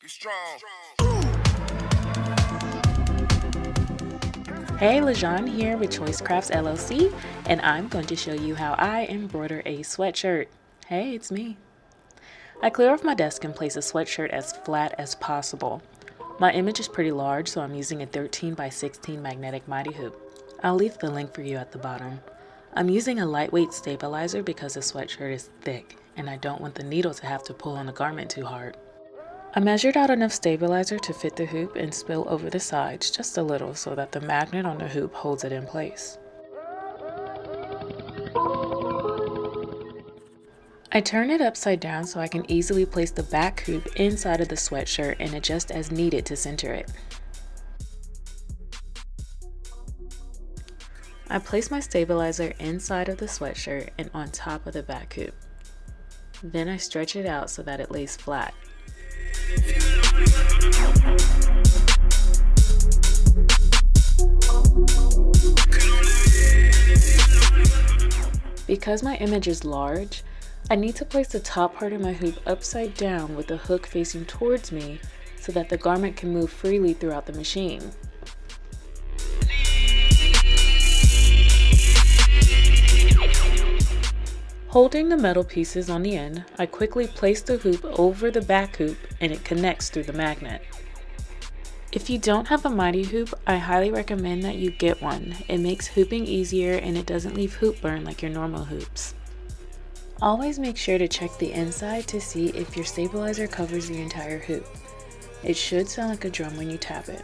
Be strong. Hey, LaJean here with CraftZ LLC, and I'm going to show you how I embroider a sweatshirt. Hey, it's me. I clear off my desk and place a sweatshirt as flat as possible. My image is pretty large, so I'm using a 13 by 16 magnetic mighty hoop. I'll leave the link for you at the bottom. I'm using a lightweight stabilizer because the sweatshirt is thick, and I don't want the needle to have to pull on the garment too hard. I measured out enough stabilizer to fit the hoop and spill over the sides just a little so that the magnet on the hoop holds it in place. I turn it upside down so I can easily place the back hoop inside of the sweatshirt and adjust as needed to center it. I place my stabilizer inside of the sweatshirt and on top of the back hoop. Then I stretch it out so that it lays flat. Because my image is large, I need to place the top part of my hoop upside down with the hook facing towards me so that the garment can move freely throughout the machine. Holding the metal pieces on the end, I quickly place the hoop over the back hoop and it connects through the magnet. If you don't have a mighty hoop, I highly recommend that you get one. It makes hooping easier and it doesn't leave hoop burn like your normal hoops. Always make sure to check the inside to see if your stabilizer covers the entire hoop. It should sound like a drum when you tap it.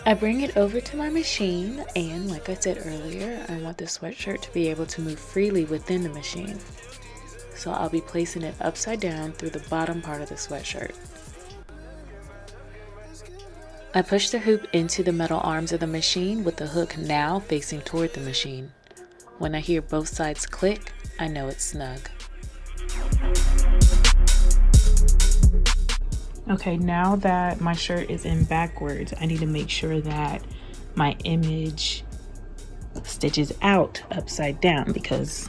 I bring it over to my machine and, like I said earlier, I want the sweatshirt to be able to move freely within the machine. So I'll be placing it upside down through the bottom part of the sweatshirt. I push the hoop into the metal arms of the machine with the hook now facing toward the machine. When I hear both sides click, I know it's snug. Okay, now that my shirt is in backwards, I need to make sure that my image stitches out upside down because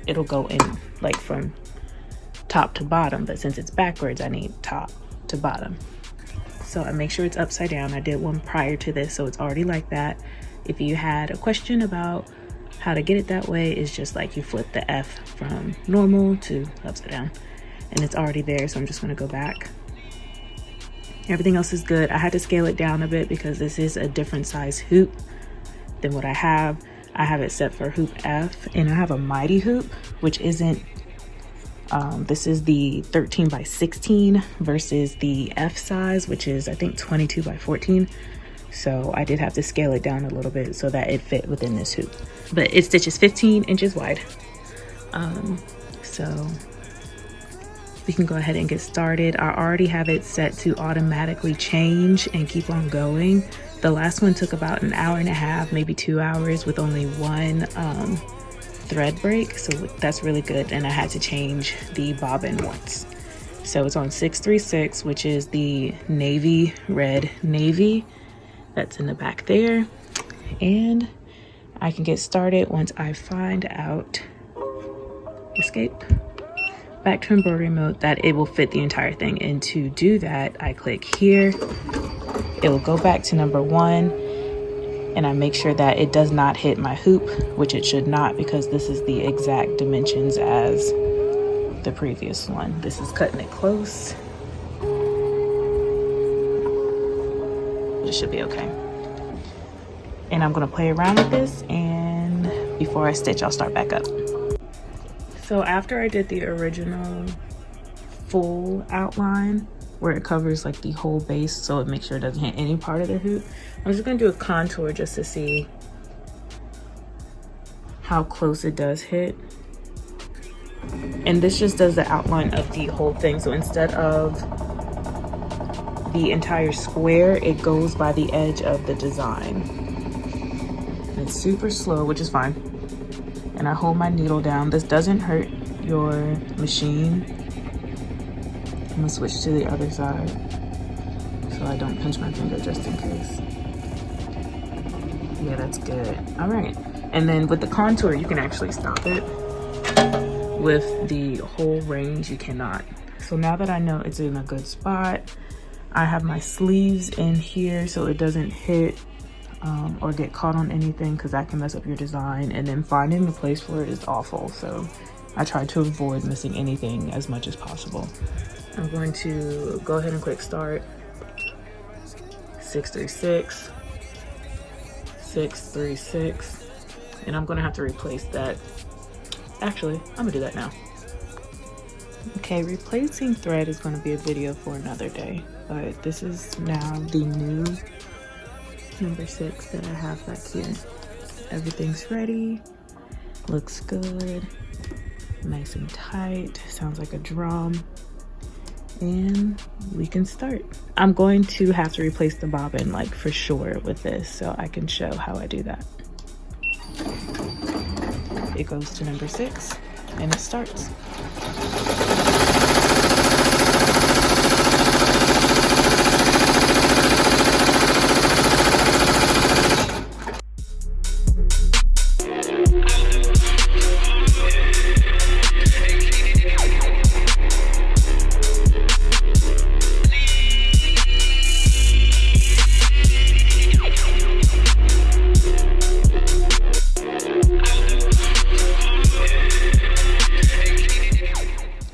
it'll go in like from top to bottom, but since it's backwards, I need top to bottom. So I make sure it's upside down. I did one prior to this, so it's already like that. If you had a question about how to get it that way, it's just like you flip the F from normal to upside down, and it's already there, so I'm just gonna go back. Everything else is good. I had to scale it down a bit because this is a different size hoop than what I have. I have it set for hoop F, and I have a mighty hoop, which isn't, this is the 13 by 16 versus the F size, which is I think 22 by 14. So I did have to scale it down a little bit so that it fit within this hoop. But it stitches 15 inches wide. So we can go ahead and get started. I already have it set to automatically change and keep on going. The last one took about an hour and a half, maybe 2 hours with only one thread break. So that's really good. And I had to change the bobbin once. So it's on 636, which is the navy, red navy. That's in the back there. And I can get started once I find out, escape, back to embroidery mode, that it will fit the entire thing. And to do that, I click here. It will go back to number 1, and I make sure that it does not hit my hoop, which it should not because this is the exact dimensions as the previous one. This is cutting it close. It should be okay. And I'm gonna play around with this, and before I stitch, I'll start back up. So after I did the original full outline where it covers like the whole base so it makes sure it doesn't hit any part of the hoop, I'm just gonna do a contour just to see how close it does hit. And this just does the outline of the whole thing. So instead of the entire square, it goes by the edge of the design. And it's super slow, which is fine. And I hold my needle down. This doesn't hurt your machine. I'm gonna switch to the other side so I don't pinch my finger just in case. Yeah, that's good. All right. And then with the contour, you can actually stop it with the whole range, you cannot. So now that I know it's in a good spot, I have my sleeves in here so it doesn't hit or get caught on anything, because that can mess up your design, and then finding the place for it is awful. So I try to avoid missing anything as much as possible. I'm going to go ahead and click start. 636, 636, and I'm gonna have to replace that. Actually, I'm gonna do that now. Okay, replacing thread is going to be a video for another day, but this is now the new number 6 that I have back here. Everything's ready, looks good, nice and tight, sounds like a drum, and we can start. I'm going to have to replace the bobbin, like, for sure with this, so I can show how I do that. It goes to number 6 and it starts.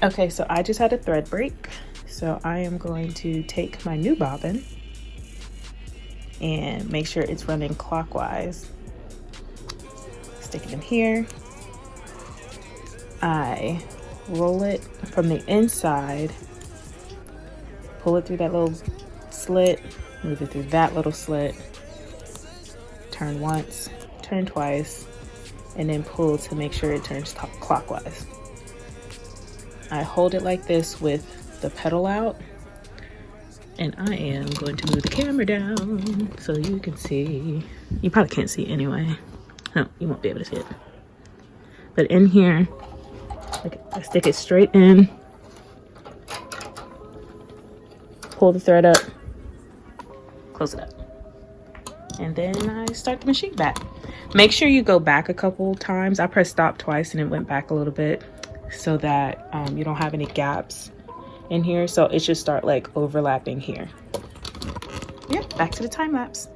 Okay, so I just had a thread break, so I am going to take my new bobbin and make sure it's running clockwise. Stick it in here. I roll it from the inside, pull it through that little slit, move it through that little slit, turn once, turn twice, and then pull to make sure it turns clockwise. I hold it like this with the pedal out, and I am going to move the camera down so you can see. You probably can't see anyway. No, you won't be able to see it. But in here, I stick it straight in, pull the thread up, close it up, and then I start the machine back. Make sure you go back a couple times. I pressed stop twice and it went back a little bit, so that you don't have any gaps in here. So it should start like overlapping here. Yep, back to the time lapse.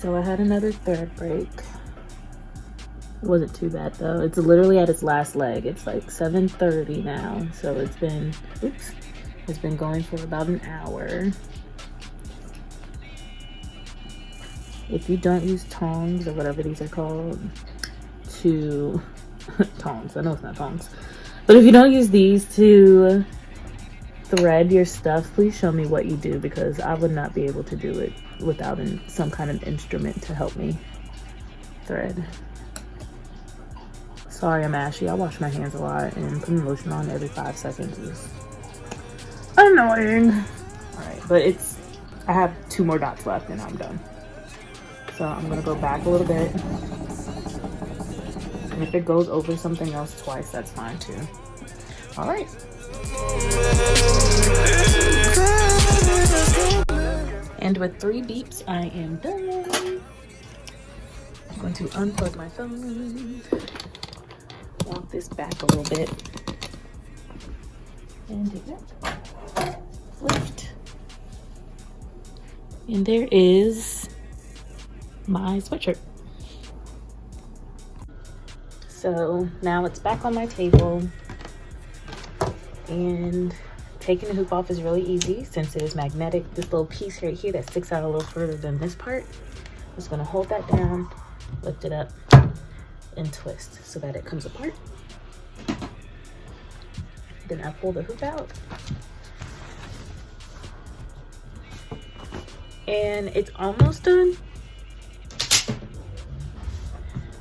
So I had another thread break. It wasn't too bad though. It's literally at its last leg. It's like 7:30 now. So it's been, it's been going for about an hour. If you don't use tongs or whatever these are called to, tongs, I know it's not tongs. But if you don't use these to thread your stuff, please show me what you do, because I would not be able to do it without some kind of instrument to help me thread. Sorry, I'm ashy. I wash my hands a lot, and putting lotion on every 5 seconds is annoying. All right, but I have 2 more dots left and I'm done. So I'm gonna go back a little bit. And if it goes over something else twice, that's fine too. All right. And with 3 beeps, I am done. I'm going to unplug my phone, walk this back a little bit, and take that, lift. And there is my sweatshirt. So now it's back on my table, and taking the hoop off is really easy since it is magnetic. This little piece right here that sticks out a little further than this part, I'm just gonna hold that down, lift it up, and twist so that it comes apart. Then I pull the hoop out, and it's almost done.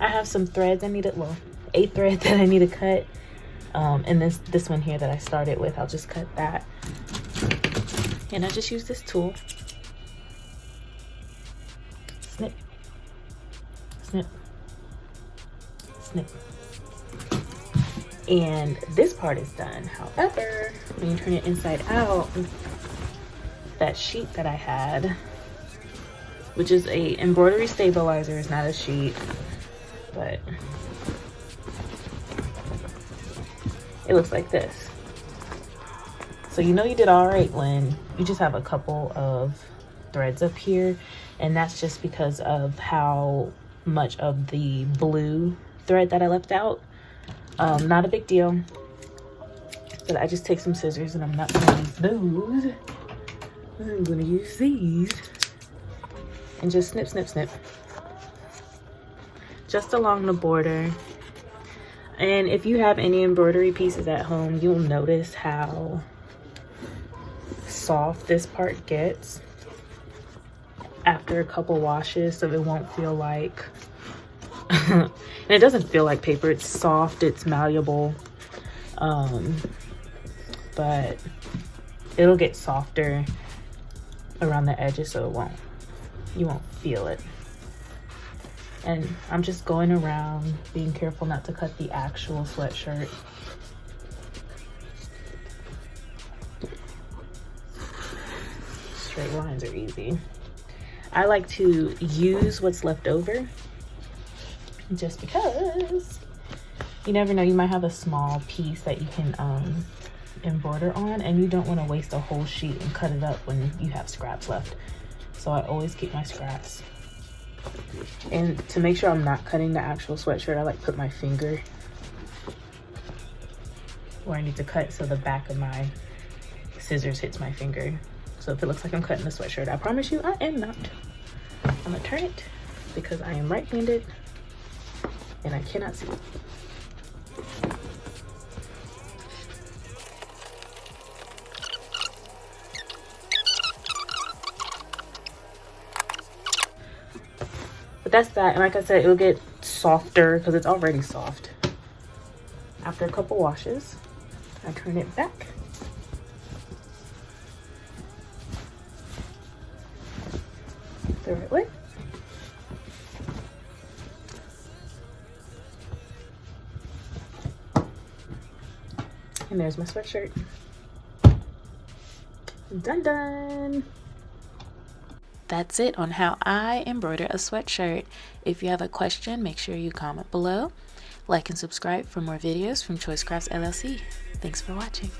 I have some threads I need to, well, 8 threads that I need to cut. And this one here that I started with, I'll just cut that. And I just use this tool. Snip, snip, snip. And this part is done. However, when you turn it inside out, that sheet that I had, which is a embroidery stabilizer, is not a sheet, but it looks like this. So you know you did all right when you just have a couple of threads up here, and that's just because of how much of the blue thread that I left out. Not a big deal, but I just take some scissors, and I'm not gonna use those. I'm gonna use these and just snip, snip, snip, just along the border. And if you have any embroidery pieces at home, you'll notice how soft this part gets after a couple washes, so it won't feel like and it doesn't feel like paper. It's soft, it's malleable, but it'll get softer around the edges, so you won't feel it. And I'm just going around, being careful not to cut the actual sweatshirt. Straight lines are easy. I like to use what's left over, just because you never know, you might have a small piece that you can embroider on, and you don't want to waste a whole sheet and cut it up when you have scraps left. So I always keep my scraps. And to make sure I'm not cutting the actual sweatshirt, I like put my finger where I need to cut, so the back of my scissors hits my finger. So if it looks like I'm cutting the sweatshirt, I promise you I am not. I'm gonna turn it because I am right-handed and I cannot see. But that's that, and like I said, it'll get softer because it's already soft. After a couple washes, I turn it back. The right way. And there's my sweatshirt. Done, done. That's it on how I embroider a sweatshirt. If you have a question, make sure you comment below. Like and subscribe for more videos from Choice Crafts LLC. Thanks for watching.